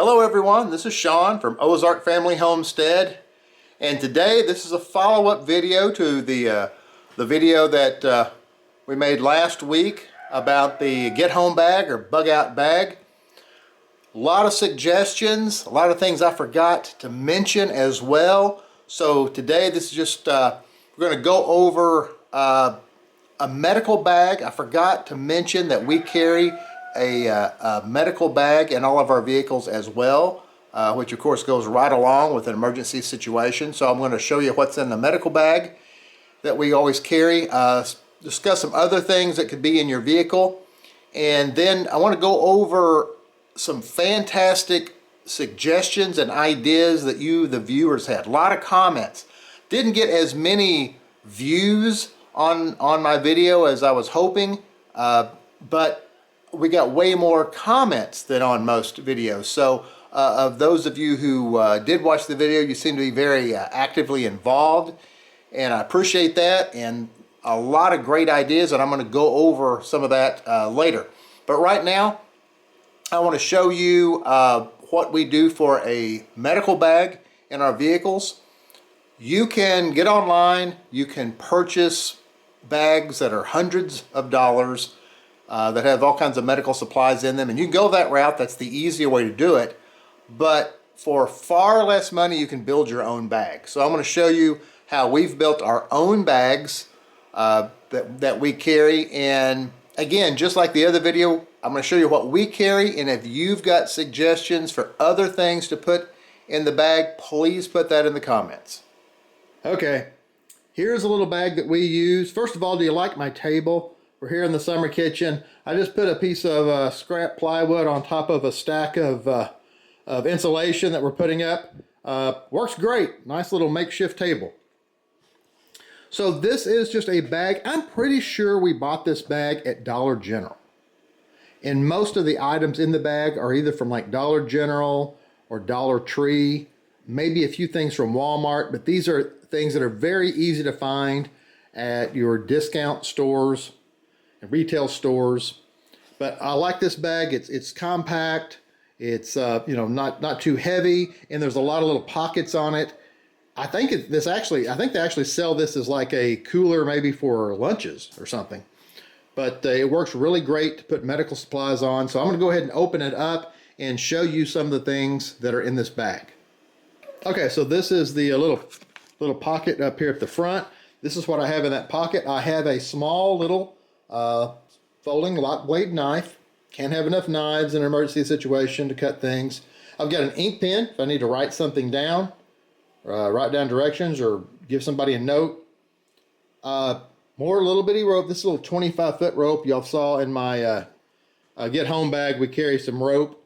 Hello everyone, this is Shawn from Ozark Family Homestead, and today this is a follow-up video to the video that we made last week about the get home bag or bug out bag. A lot of suggestions, a lot of things I forgot to mention as well. So today this is just we're going to go over a medical bag. I forgot to mention that we carry a medical bag in all of our vehicles as well, which of course goes right along with an emergency situation. So I'm going to show you what's in the medical bag that we always carry, discuss some other things that could be in your vehicle, and then I want to go over some fantastic suggestions and ideas that you, the viewers, had. A lot of comments. Didn't get as many views on my video as I was hoping, but we got way more comments than on most videos. So of those of you who did watch the video, you seem to be very actively involved, and I appreciate that, and a lot of great ideas, and I'm going to go over some of that later. But right now I want to show you what we do for a medical bag in our vehicles. You can get online, you can purchase bags that are hundreds of dollars that have all kinds of medical supplies in them, and you can go that route. That's the easier way to do it, but for far less money you can build your own bag. So I'm going to show you how we've built our own bags that we carry, and again, just like the other video, I'm going to show you what we carry, and if you've got suggestions for other things to put in the bag, please put that in the comments. Okay, here's a little bag that we use. First of all, do you like my table? We're here in the summer kitchen. I just put a piece of scrap plywood on top of a stack of insulation that we're putting up. Works great. Nice little makeshift table. So this is just a bag. I'm pretty sure we bought this bag at Dollar General. And most of the items in the bag are either from like Dollar General or Dollar Tree, maybe a few things from Walmart, but these are things that are very easy to find at your discount stores, retail stores. But I like this bag. It's compact. It's not too heavy, and there's a lot of little pockets on it. I think they actually sell this as like a cooler, maybe for lunches or something. But it works really great to put medical supplies on. So I'm going to go ahead and open it up and show you some of the things that are in this bag. Okay, so this is the little pocket up here at the front. This is what I have in that pocket. I have a small little folding lock blade knife. Can't have enough knives in an emergency situation to cut things. I've got an ink pen if I need to write something down, write down directions or give somebody a note. More little bitty rope. This little 25-foot rope y'all saw in my get home bag. We carry some rope,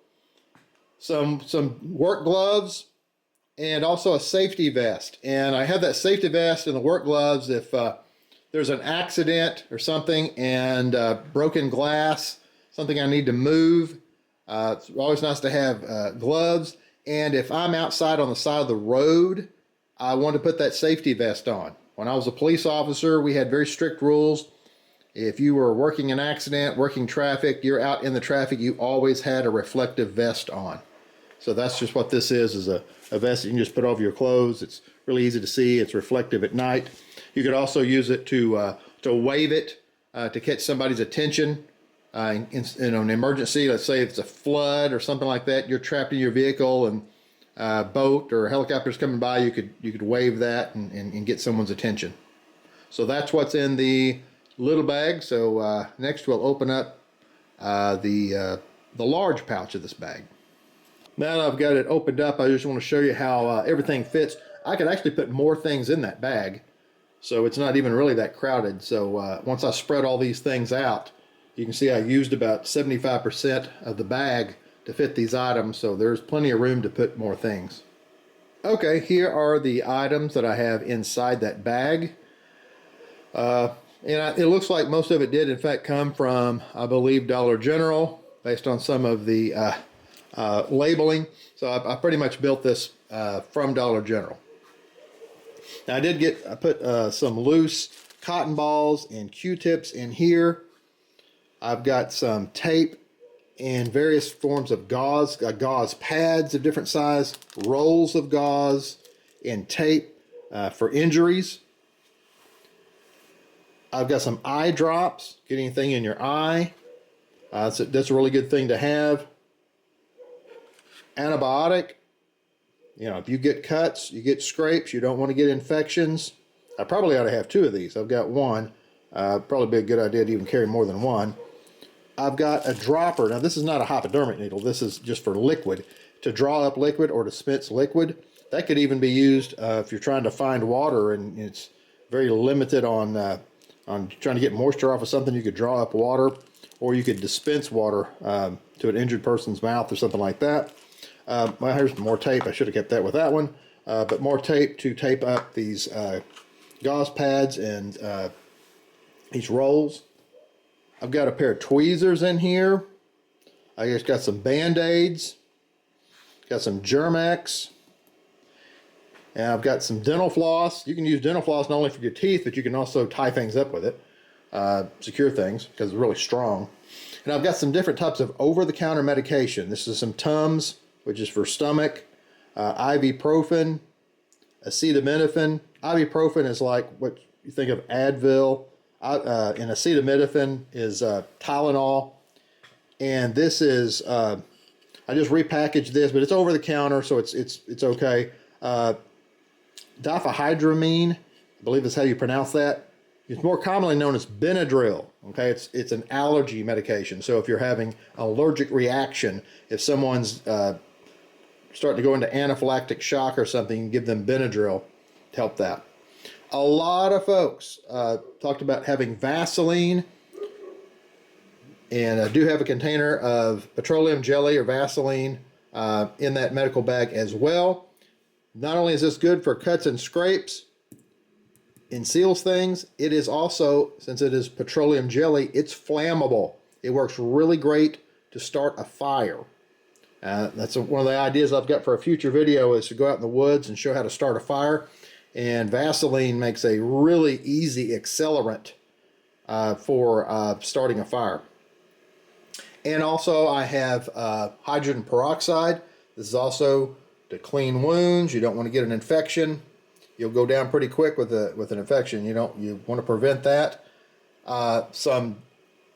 some work gloves, and also a safety vest. And I have that safety vest and the work gloves if there's an accident or something and broken glass, something I need to move. It's always nice to have gloves. And if I'm outside on the side of the road, I want to put that safety vest on. When I was a police officer, we had very strict rules. If you were working an accident, working traffic, you're out in the traffic, you always had a reflective vest on. So that's just what this is a vest that you can just put over your clothes. It's really easy to see. It's reflective at night. You could also use it to wave it to catch somebody's attention in an emergency. Let's say if it's a flood or something like that, you're trapped in your vehicle and boat or helicopters coming by, you could wave that and get someone's attention. So that's what's in the little bag. So next we'll open up the large pouch of this bag. Now that I've got it opened up, I just want to show you how everything fits. I could actually put more things in that bag, so it's not even really that crowded. So once I spread all these things out, you can see I used about 75% of the bag to fit these items, so there's plenty of room to put more things. Okay, here are the items that I have inside that bag. It looks like most of it did in fact come from, I believe, Dollar General, based on some of the labeling. So I pretty much built this from Dollar General. Now I put some loose cotton balls and Q-tips in here. I've got some tape and various forms of gauze, gauze pads of different size, rolls of gauze, and tape for injuries. I've got some eye drops, get anything in your eye. That's a really good thing to have. Antibiotic. You know, if you get cuts, you get scrapes, you don't want to get infections. I probably ought to have 2 of these. I've got one. Probably be a good idea to even carry more than one. I've got a dropper. Now, this is not a hypodermic needle. This is just for liquid, to draw up liquid or dispense liquid. That could even be used if you're trying to find water and it's very limited on trying to get moisture off of something. You could draw up water, or you could dispense water to an injured person's mouth or something like that. Well, here's more tape. I should have kept that with that one. But more tape to tape up these gauze pads and these rolls. I've got a pair of tweezers in here. I just got some Band-Aids. Got some Germ-X. And I've got some dental floss. You can use dental floss not only for your teeth, but you can also tie things up with it. Secure things, because it's really strong. And I've got some different types of over-the-counter medication. This is some Tums, which is for stomach. Ibuprofen. Acetaminophen. Ibuprofen is like what you think of Advil. And acetaminophen is Tylenol. And this is, I just repackaged this, but it's over the counter, so it's okay. Diphenhydramine, I believe that's how you pronounce that. It's more commonly known as Benadryl. Okay, it's an allergy medication. So if you're having an allergic reaction, if someone's starting to go into anaphylactic shock or something, you can give them Benadryl to help that. A lot of folks talked about having Vaseline, and I do have a container of petroleum jelly or Vaseline in that medical bag as well. Not only is this good for cuts and scrapes and seals things, it is also, since it is petroleum jelly, it's flammable. It works really great to start a fire. That's one of the ideas I've got for a future video, is to go out in the woods and show how to start a fire. And Vaseline makes a really easy accelerant for starting a fire. And also I have hydrogen peroxide. This is also to clean wounds. You don't want to get an infection. You'll go down pretty quick with an infection. You want to prevent that. Some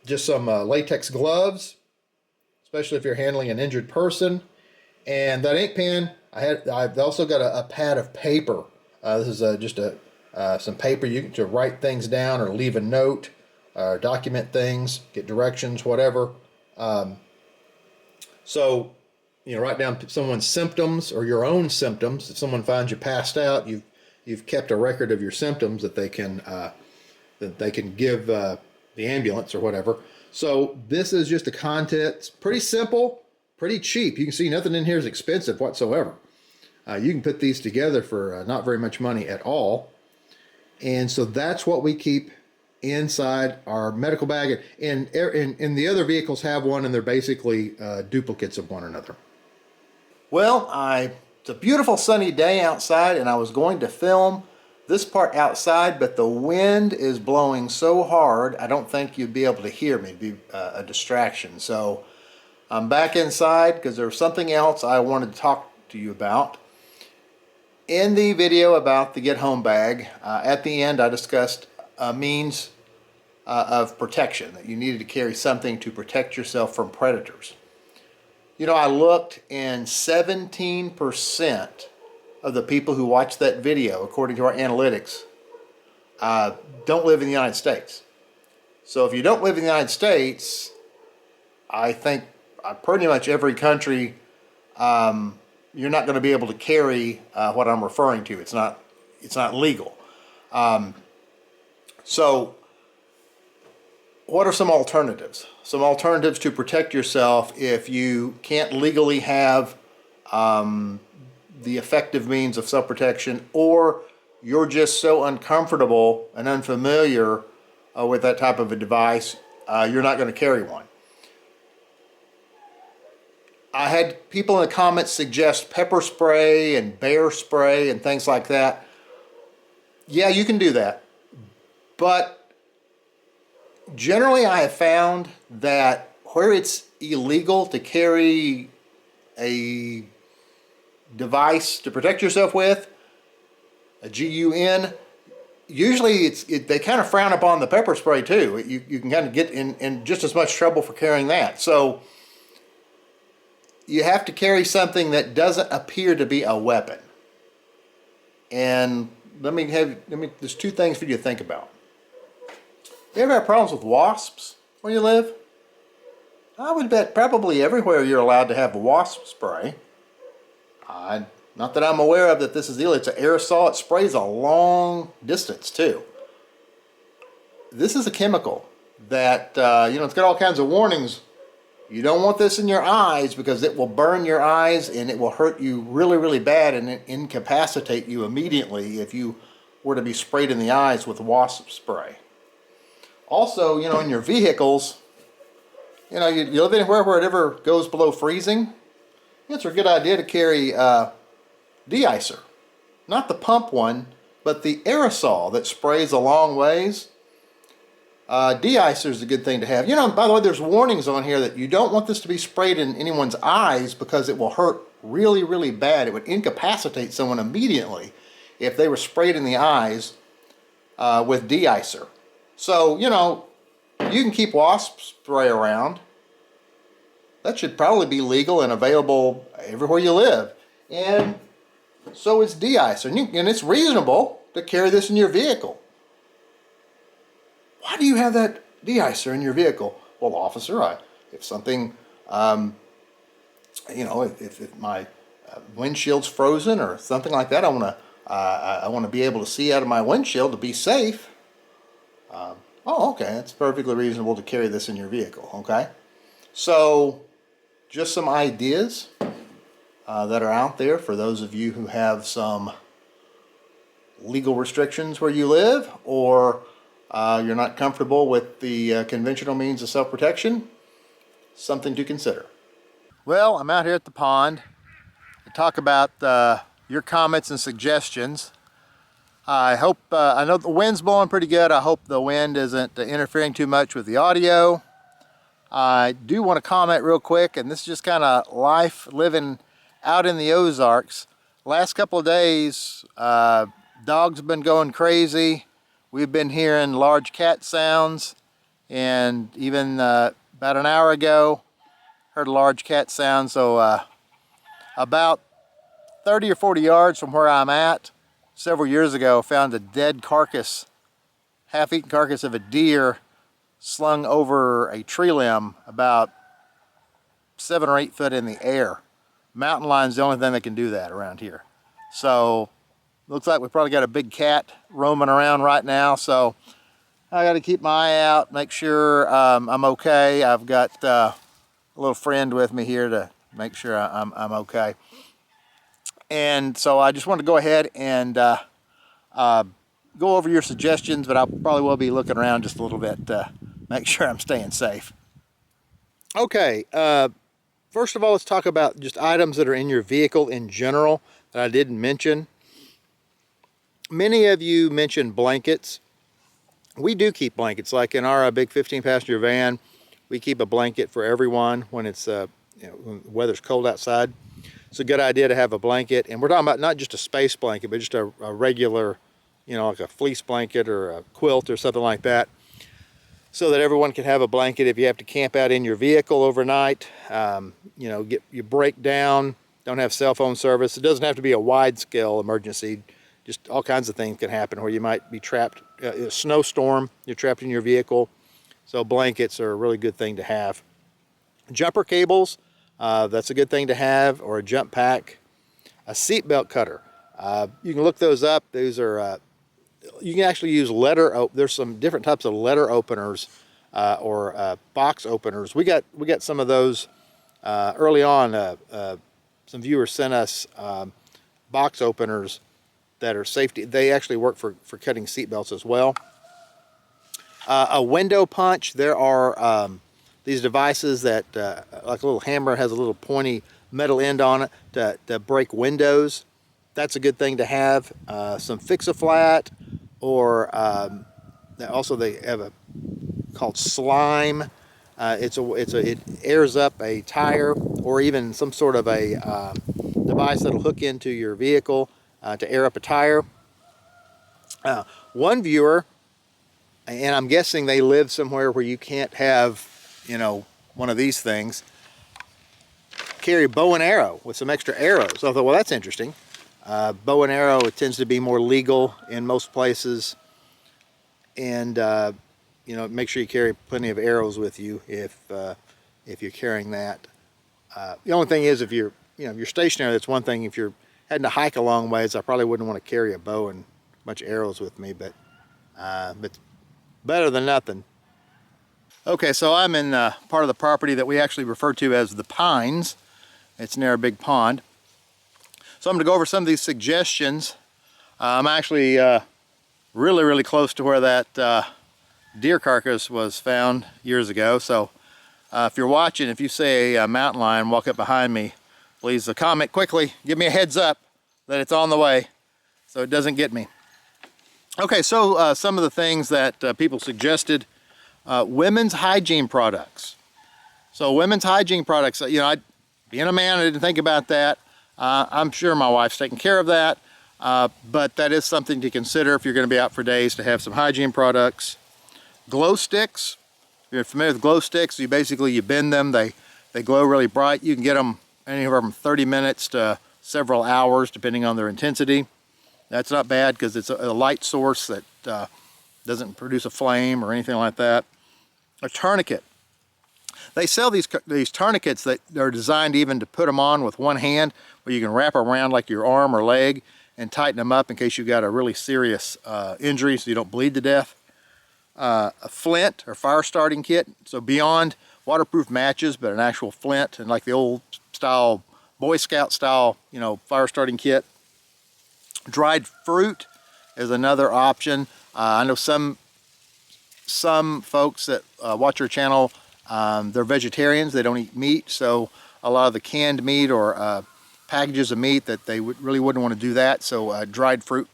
latex gloves, especially if you're handling an injured person. And that ink pen, I've also got a pad of paper. This is just some paper to write things down or leave a note, or document things, get directions, whatever. So, write down someone's symptoms or your own symptoms. If someone finds you passed out, you've kept a record of your symptoms that they can give the ambulance or whatever. So this is just the content. It's pretty simple, pretty cheap. You can see nothing in here is expensive whatsoever. You can put these together for not very much money at all. And so that's what we keep inside our medical bag. And the other vehicles have one, and they're basically duplicates of one another. Well, it's a beautiful sunny day outside, and I was going to film this part outside, but the wind is blowing so hard, I don't think you'd be able to hear me. It'd be a distraction. So I'm back inside because there's something else I wanted to talk to you about. In the video about the Get Home bag, at the end I discussed a means of protection, that you needed to carry something to protect yourself from predators. I looked, and 17% of the people who watched that video, according to our analytics, don't live in the United States. So if you don't live in the United States, I think pretty much every country, you're not going to be able to carry what I'm referring to. It's not legal. So what are some alternatives? Some alternatives to protect yourself if you can't legally have the effective means of self-protection, or you're just so uncomfortable and unfamiliar with that type of a device, you're not going to carry one. I had people in the comments suggest pepper spray and bear spray and things like that. Yeah, you can do that. But generally I have found that where it's illegal to carry a device to protect yourself with, a GUN. Usually they kind of frown upon the pepper spray too. You can kind of get in just as much trouble for carrying that. So you have to carry something that doesn't appear to be a weapon. And there's two things for you to think about. You ever have problems with wasps where you live? I would bet probably everywhere you're allowed to have a wasp spray. Not that I'm aware of that this is illegal. It's an aerosol. It sprays a long distance too. This is a chemical that, it's got all kinds of warnings. You don't want this in your eyes because it will burn your eyes and it will hurt you really, really bad and incapacitate you immediately if you were to be sprayed in the eyes with wasp spray. Also, in your vehicles, you live anywhere where it ever goes below freezing, it's a good idea to carry de-icer. Not the pump one, but the aerosol that sprays a long ways. De-icer is a good thing to have. By the way, there's warnings on here that you don't want this to be sprayed in anyone's eyes because it will hurt really, really bad. It would incapacitate someone immediately if they were sprayed in the eyes with de-icer. So, you can keep wasp spray around. That should probably be legal and available everywhere you live. And so is de-icer. And it's reasonable to carry this in your vehicle. Why do you have that de-icer in your vehicle? Well, officer, if something, if my windshield's frozen or something like that, I want to be able to see out of my windshield to be safe. Okay, it's perfectly reasonable to carry this in your vehicle, okay? So, just some ideas that are out there for those of you who have some legal restrictions where you live, or you're not comfortable with the conventional means of self-protection. Something to consider. Well, I'm out here at the pond to talk about your comments and suggestions. I hope, I know the wind's blowing pretty good. I hope the wind isn't interfering too much with the audio. I do want to comment real quick, and this is just kind of life living out in the Ozarks. Last couple of days, dogs have been going crazy. We've been hearing large cat sounds, and even about an hour ago, heard a large cat sound. So about 30 or 40 yards from where I'm at, several years ago, found a dead carcass, half-eaten carcass of a deer slung over a tree limb about 7 or 8 foot in the air. Mountain lion's the only thing that can do that around here. So looks like we probably got a big cat roaming around right now, so I got to keep my eye out, make sure I'm okay. I've got a little friend with me here to make sure I'm okay. And so I just wanted to go ahead and go over your suggestions, but I probably will be looking around just a little bit to make sure I'm staying safe. Okay, first of all, let's talk about just items that are in your vehicle in general that I didn't mention. Many of you mentioned blankets. We do keep blankets, like in our big 15-passenger van. We keep a blanket for everyone when it's when the weather's cold outside. It's a good idea to have a blanket, and we're talking about not just a space blanket, but just a regular, like a fleece blanket or a quilt or something like that, so that everyone can have a blanket if you have to camp out in your vehicle overnight. You break down, don't have cell phone service. It doesn't have to be a wide-scale emergency. Just all kinds of things can happen where you might be trapped, a snowstorm, you're trapped in your vehicle. So blankets are a really good thing to have. Jumper cables, that's a good thing to have, or a jump pack. A seatbelt cutter. You can look those up. Those are, you can actually use there's some different types of letter openers or box openers. We got some of those early on. Some viewers sent us box openers that are safety. They actually work for cutting seatbelts as well. A window punch. There are these devices that, like a little hammer, has a little pointy metal end on it to break windows. That's a good thing to have. Some Fix-A-Flat, or also they have called slime. It airs up a tire or even some sort of a device that'll hook into your vehicle to air up a tire. One viewer, and I'm guessing they live somewhere where you can't have, you know, one of these things, carry bow and arrow with some extra arrows. So I thought, well, that's interesting. Bow and arrow, it tends to be more legal in most places, and you know, make sure you carry plenty of arrows with you if you're carrying that. The only thing is, if you're stationary, that's one thing. If you're heading to hike a long ways, I probably wouldn't want to carry a bow and a bunch of arrows with me, but better than nothing. Okay, so I'm in part of the property that we actually refer to as the Pines. It's near a big pond. So I'm going to go over some of these suggestions. I'm actually really close to where that deer carcass was found years ago. So if you're watching, if you see a mountain lion walk up behind me, please comment quickly, give me a heads up that it's on the way so it doesn't get me. Okay, so some of the things that people suggested. Women's hygiene products. So women's hygiene products, you know, being a man, I didn't think about that. I'm sure my wife's taking care of that, but that is something to consider if you're going to be out for days, to have some hygiene products. Glow sticks. If you're familiar with glow sticks, you bend them, they glow really bright. You can get them anywhere from 30 minutes to several hours depending on their intensity. That's not bad because it's a light source that doesn't produce a flame or anything like that. A tourniquet. They sell these tourniquets that are designed even to put them on with one hand, where you can wrap around like your arm or leg and tighten them up in case you've got a really serious injury so you don't bleed to death. A flint or fire starting kit, so beyond waterproof matches, but an actual flint, and like the old style, Boy Scout style, you know, fire starting kit. Dried fruit is another option. I know some folks that watch our channel, they're vegetarians, they don't eat meat, so a lot of the canned meat or packages of meat that they really wouldn't want to do that, so dried fruit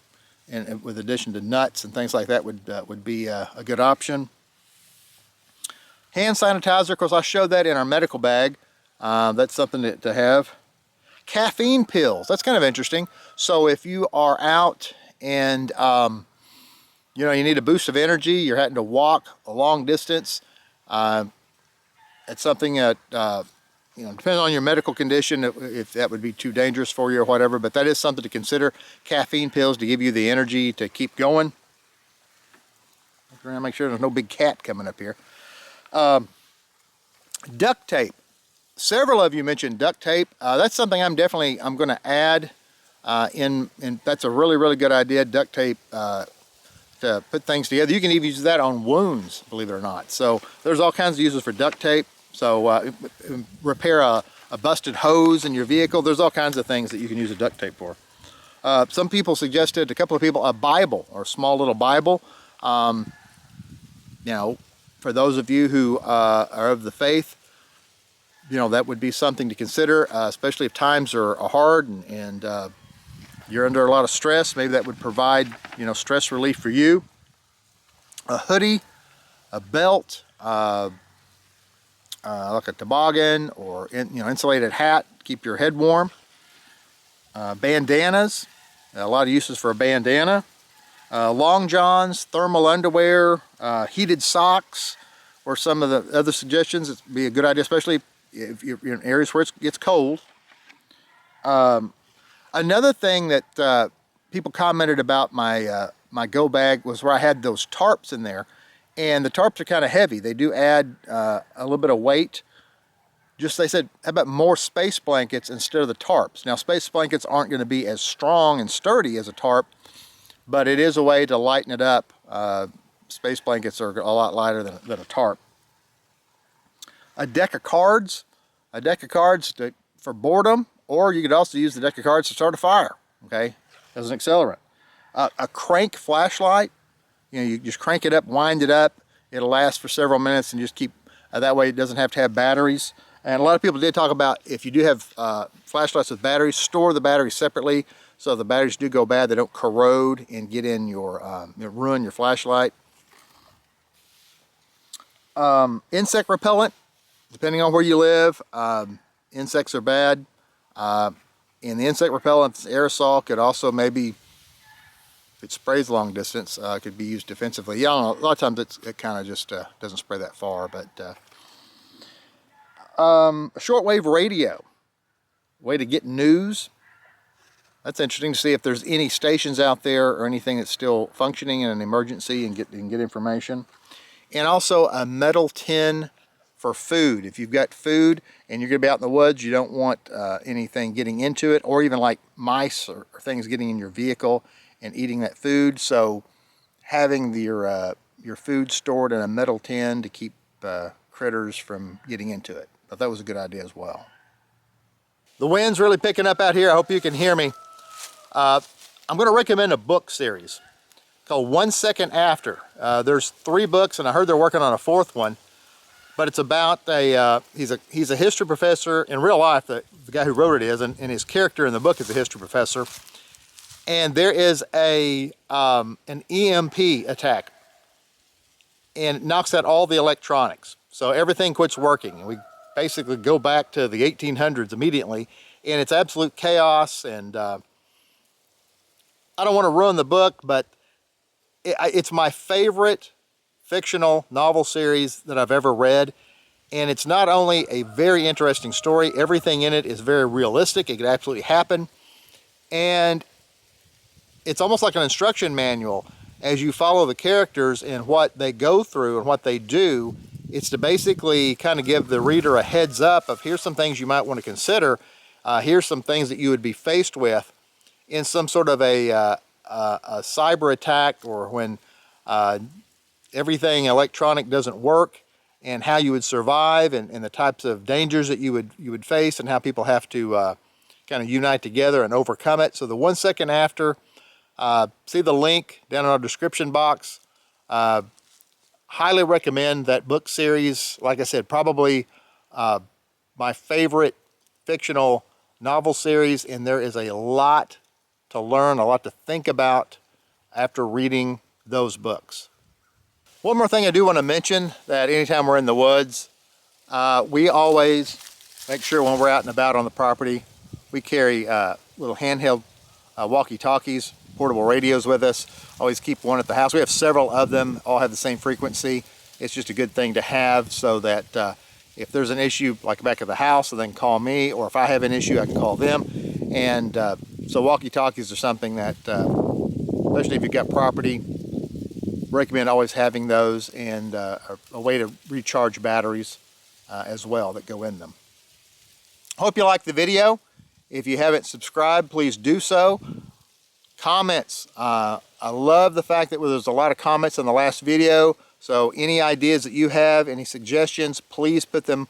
and with addition to nuts and things like that would be a good option. Hand sanitizer, of course I showed that in our medical bag. That's something to have. Caffeine pills, that's kind of interesting. So if you are out and you know, you need a boost of energy, you're having to walk a long distance, it's something that, you know, depending on your medical condition, if that would be too dangerous for you or whatever, but that is something to consider. Caffeine pills to give you the energy to keep going. Look around, make sure there's no big cat coming up here. Duct tape. Several of you mentioned duct tape. That's something I'm going to add in. That's a really good idea, duct tape, to put things together. You can even use that on wounds, believe it or not. So there's all kinds of uses for duct tape. So repair a busted hose in your vehicle. There's all kinds of things that you can use a duct tape for. Some people suggested, a couple of people, a Bible or a small little Bible. You know, for those of you who are of the faith, you know, that would be something to consider, especially if times are hard and you're under a lot of stress. Maybe that would provide, you know, stress relief for you. A hoodie, a belt, like a toboggan or you know, insulated hat, keep your head warm. Bandanas, a lot of uses for a bandana. Long johns, thermal underwear, heated socks, or some of the other suggestions. It'd be a good idea, especially if you're in areas where it gets cold. Another thing that people commented about my my go bag was where I had those tarps in there, and the tarps are kind of heavy. They do add a little bit of weight. Just, they said, how about more space blankets instead of the tarps? Now, space blankets aren't going to be as strong and sturdy as a tarp, but it is a way to lighten it up. Space blankets are a lot lighter than a tarp. A deck of cards. A deck of cards for boredom, or you could also use the deck of cards to start a fire, okay, as an accelerant. A crank flashlight. You know, you just crank it up, wind it up. It'll last for several minutes and just keep, that way it doesn't have to have batteries. And a lot of people did talk about, if you do have flashlights with batteries, store the batteries separately, so if the batteries do go bad, they don't corrode and get in your, ruin your flashlight. Insect repellent, depending on where you live, insects are bad. And the insect repellent aerosol could also maybe, if it sprays long distance, could be used defensively. Yeah, I don't know, a lot of times it kind of just doesn't spray that far, but a shortwave radio, way to get news. That's interesting to see if there's any stations out there or anything that's still functioning in an emergency and get information. And also a metal tin for food. If you've got food and you're going to be out in the woods, you don't want anything getting into it, or even like mice or things getting in your vehicle and eating that food. So having your food stored in a metal tin to keep critters from getting into it. I thought that was a good idea as well. The wind's really picking up out here. I hope you can hear me. I'm going to recommend a book series called 1 Second After. There's 3 books, and I heard they're working on a 4th one. But it's about he's a history professor in real life. The guy who wrote it is, and his character in the book is a history professor. And there is an EMP attack, and it knocks out all the electronics. So everything quits working, and we basically go back to the 1800s immediately, and it's absolute chaos. And I don't want to ruin the book, but it's my favorite fictional novel series that I've ever read. And it's not only a very interesting story, everything in it is very realistic. It could absolutely happen. And it's almost like an instruction manual as you follow the characters and what they go through and what they do. It's to basically kind of give the reader a heads up of here's some things you might want to consider. Here's some things that you would be faced with in some sort of a cyber attack, or when everything electronic doesn't work, and how you would survive, and the types of dangers that you would face, and how people have to kind of unite together and overcome it. So the 1 Second After, see the link down in our description box. Highly recommend that book series. Like I said, probably my favorite fictional novel series, and there is a lot to learn, a lot to think about after reading those books. One more thing I do want to mention, that anytime we're in the woods, we always make sure when we're out and about on the property, we carry little handheld walkie-talkies, portable radios with us. Always keep one at the house. We have several of them, all have the same frequency. It's just a good thing to have, so that if there's an issue like back at the house, so they can call me, or if I have an issue, I can call them. And so walkie-talkies are something that, especially if you've got property, recommend always having those, and a way to recharge batteries as well that go in them. Hope you liked the video. If you haven't subscribed, please do so. Comments. I love the fact that there's a lot of comments on the last video. So any ideas that you have, any suggestions, please put them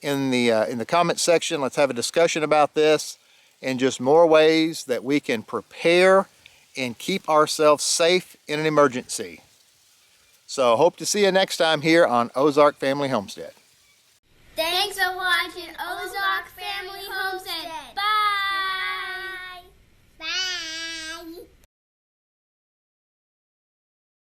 in the comment section. Let's have a discussion about this, and just more ways that we can prepare and keep ourselves safe in an emergency. So hope to see you next time here on Ozark Family Homestead. Thanks for watching Ozark Family Homestead.